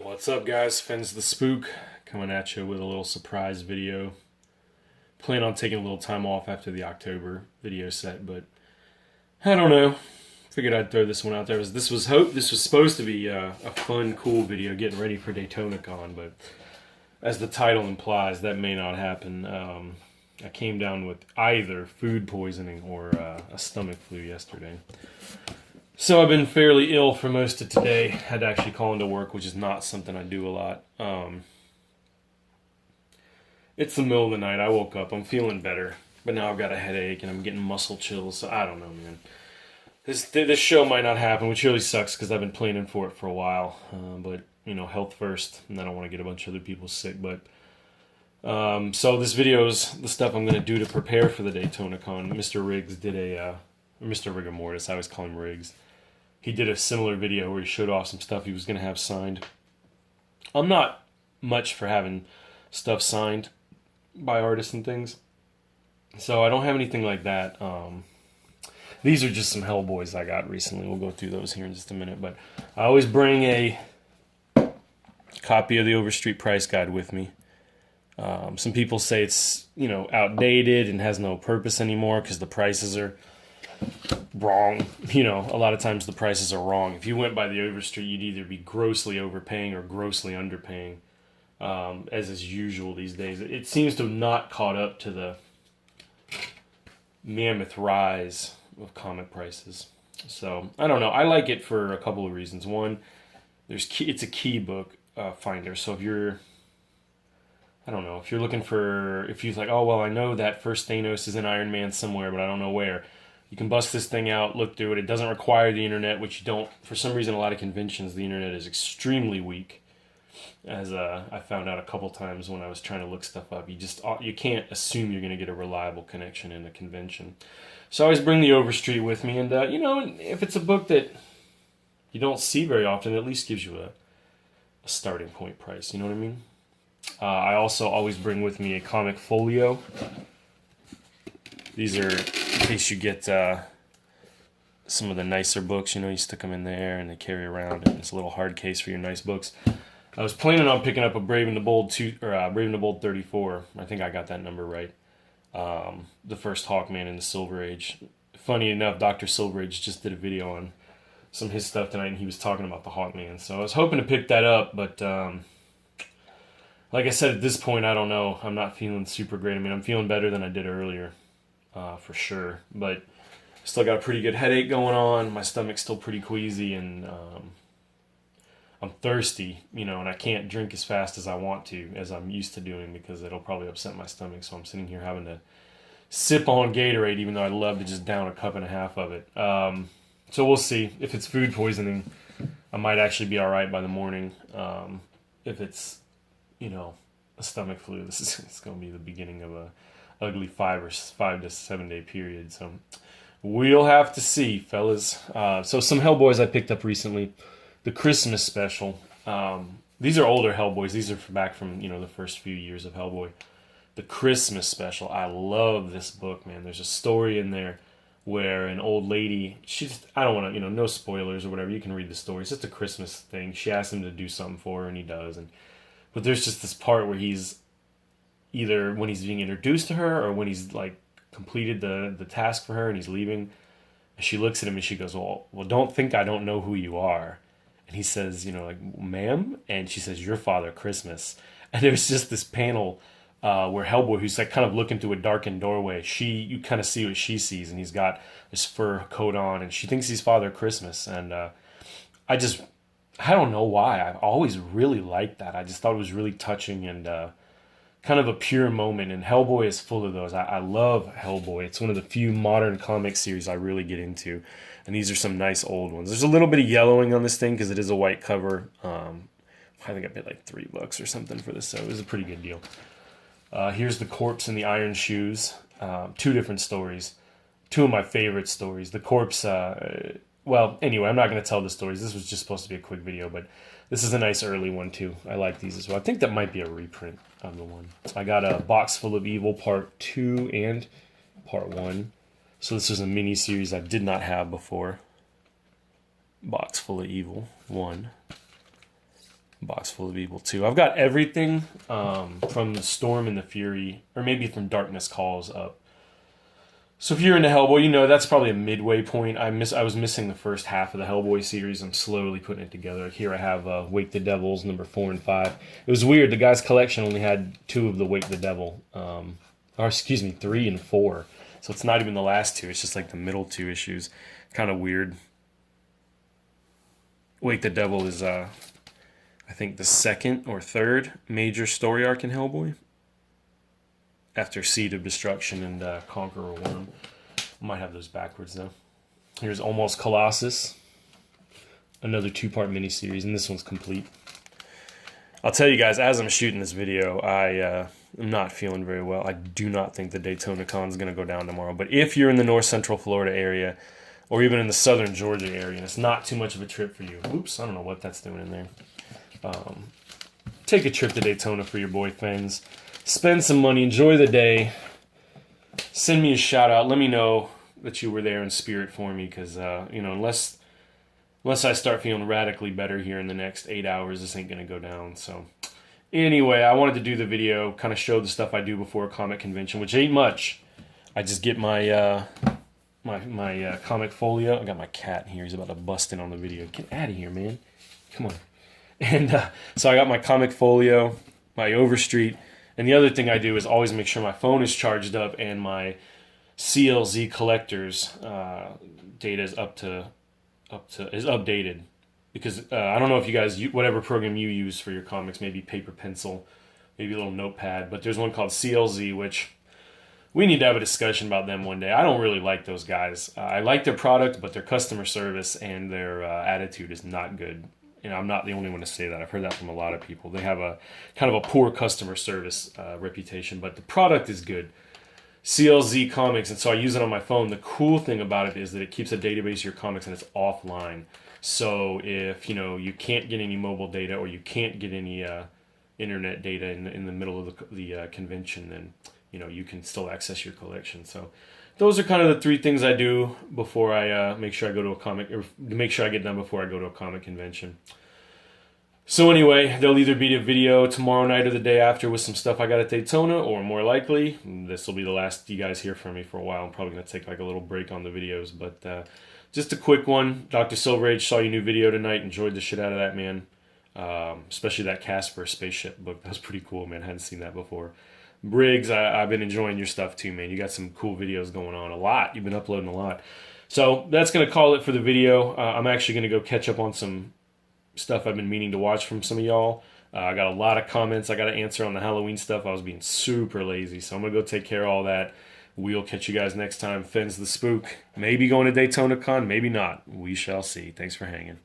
What's up, guys? Fens the Spook coming at you with a little surprise video. Plan on taking a little time off after the October video set, but I don't know. Figured I'd throw this one out there. This was supposed to be a fun, cool video getting ready for Daytona Con, but as the title implies, that may not happen. I came down with either food poisoning or a stomach flu yesterday. So I've been fairly ill for most of today. Had to actually call into work, which is not something I do a lot. It's the middle of the night. I woke up. I'm feeling better. But now I've got a headache and I'm getting muscle chills. So I don't know, man. This show might not happen, which really sucks because I've been planning for it for a while. But, you know, health first. And I don't want to get a bunch of other people sick. But so this video is the stuff I'm going to do to prepare for the Daytona Con. Mr. Riggs did Mr. Rigor Mortis. I always call him Riggs. He did a similar video where he showed off some stuff he was going to have signed. I'm not much for having stuff signed by artists and things, so I don't have anything like that. These are just some Hellboys I got recently. We'll go through those here in just a minute, but I always bring a copy of the Overstreet Price Guide with me. Some people say it's, you know, outdated and has no purpose anymore because the prices are wrong. You know, a lot of times the prices are wrong. If you went by the Overstreet, you'd either be grossly overpaying or grossly underpaying, as is usual these days. It seems to have not caught up to the mammoth rise of comic prices. So, I don't know. I like it for a couple of reasons. One, it's a key book finder. So if you're, I don't know, if you're looking for, if you're like, oh, well, I know that first Thanos is in Iron Man somewhere, but I don't know where. You can bust this thing out, look through it. It doesn't require the internet, which you don't. For some reason, a lot of conventions, the internet is extremely weak. As I found out a couple times when I was trying to look stuff up, you can't assume you're going to get a reliable connection in a convention. So I always bring the Overstreet with me, and you know, if it's a book that you don't see very often, it at least gives you a starting point price. You know what I mean? I also always bring with me a comic folio. These are in case you get some of the nicer books, you know, you stick them in there and they carry around. And it's a little hard case for your nice books. I was planning on picking up a Brave and the Bold 34. I think I got that number right. The first Hawkman in the Silver Age. Funny enough, Dr. Silver Age just did a video on some of his stuff tonight, and he was talking about the Hawkman. So I was hoping to pick that up, but like I said, at this point, I don't know. I'm not feeling super great. I mean, I'm feeling better than I did earlier. For sure, but still got a pretty good headache going on. My stomach's still pretty queasy, and I'm thirsty, you know, and I can't drink as fast as I want to, as I'm used to doing, because it'll probably upset my stomach. So I'm sitting here having to sip on Gatorade, even though I'd love to just down a cup and a half of it. So we'll see. If it's food poisoning, I might actually be all right by the morning. If it's, you know, a stomach flu, it's going to be the beginning of a ugly 5 to 7 day period. So we'll have to see, fellas. So some Hellboys I picked up recently. The Christmas special. These are older Hellboys. These are back from, you know, the first few years of Hellboy. The Christmas special. I love this book, man. There's a story in there where an old lady, I don't want to, you know, no spoilers or whatever. You can read the story. It's just a Christmas thing. She asks him to do something for her, and he does. But there's just this part where he's either when he's being introduced to her or when he's like completed the task for her and he's leaving, and she looks at him and she goes, well, don't think I don't know who you are. And he says, you know, like, ma'am? And she says, your Father Christmas. And there's just this panel where Hellboy, who's like kind of looking through a darkened doorway, you kind of see what she sees, and he's got this fur coat on, and she thinks he's Father Christmas. And I don't know why. I've always really liked that. I just thought it was really touching and kind of a pure moment, and Hellboy is full of those. I love Hellboy. It's one of the few modern comic series I really get into, and these are some nice old ones. There's a little bit of yellowing on this thing because it is a white cover. I think I paid like $3 or something for this, so it was a pretty good deal. Here's The Corpse and the Iron Shoes. Two different stories. Two of my favorite stories. The Corpse, well, anyway, I'm not going to tell the stories. This was just supposed to be a quick video, but this is a nice early one, too. I like these as well. I think that might be a reprint of the one. I got a Box Full of Evil Part 2 and Part 1. So this was a mini-series I did not have before. Box Full of Evil 1. box full of Evil 2. I've got everything from the Storm and the Fury, or maybe from Darkness Calls up. So if you're into Hellboy, you know that's probably a midway point. I was missing the first half of the Hellboy series. I'm slowly putting it together. Here I have Wake the Devils, number 4 and 5. It was weird. The guy's collection only had 2 of the Wake the Devil. Or excuse me, 3 and 4. So it's not even the last 2. It's just like the middle 2 issues. Kind of weird. Wake the Devil is, I think, the 2nd or 3rd major story arc in Hellboy. After Seed of Destruction and Conqueror Worm. Might have those backwards, though. Here's Almost Colossus. Another 2-part miniseries, and this one's complete. I'll tell you guys, as I'm shooting this video, I am not feeling very well. I do not think the Daytona Con is going to go down tomorrow. But if you're in the North Central Florida area, or even in the Southern Georgia area, and it's not too much of a trip for you. Oops, I don't know what that's doing in there. Take a trip to Daytona for your boy Fens. Spend some money, enjoy the day. Send me a shout out. Let me know that you were there in spirit for me, because you know, unless I start feeling radically better here in the next 8 hours, this ain't gonna go down. So anyway, I wanted to do the video, kind of show the stuff I do before a comic convention, which ain't much. I just get my my comic folio. I got my cat here. He's about to bust in on the video. Get out of here, man. Come on. And so I got my comic folio, my Overstreet. And the other thing I do is always make sure my phone is charged up and my CLZ collectors data is is updated, because I don't know if you guys whatever program you use for your comics, maybe paper pencil, maybe a little notepad, but there's one called CLZ, which we need to have a discussion about them one day. I don't really like those guys. I like their product, but their customer service and their attitude is not good. You know, I'm not the only one to say that. I've heard that from a lot of people. They have a kind of a poor customer service reputation, but the product is good. CLZ Comics, and so I use it on my phone. The cool thing about it is that it keeps a database of your comics and it's offline. So if, you know, you can't get any mobile data or you can't get any internet data in the middle of the convention, then, you know, you can still access your collection. So those are kind of the 3 things I do before I make sure I go to a comic, or make sure I get done before I go to a comic convention. So anyway, there'll either be a video tomorrow night or the day after with some stuff I got at Daytona, or more likely, this will be the last you guys hear from me for a while. I'm probably going to take like a little break on the videos, but just a quick one. Dr. Silver Age, saw your new video tonight. Enjoyed the shit out of that, man. Especially that Casper spaceship book. That was pretty cool, man. I hadn't seen that before. Briggs, I've been enjoying your stuff too, man. You got some cool videos going on. A lot. You've been uploading a lot. So that's going to call it for the video. I'm actually going to go catch up on some stuff I've been meaning to watch from some of y'all. I got a lot of comments I got to answer on the Halloween stuff. I was being super lazy, so I'm going to go take care of all that. We'll catch you guys next time. Fens the Spook. Maybe going to Daytona Con, maybe not. We shall see. Thanks for hanging.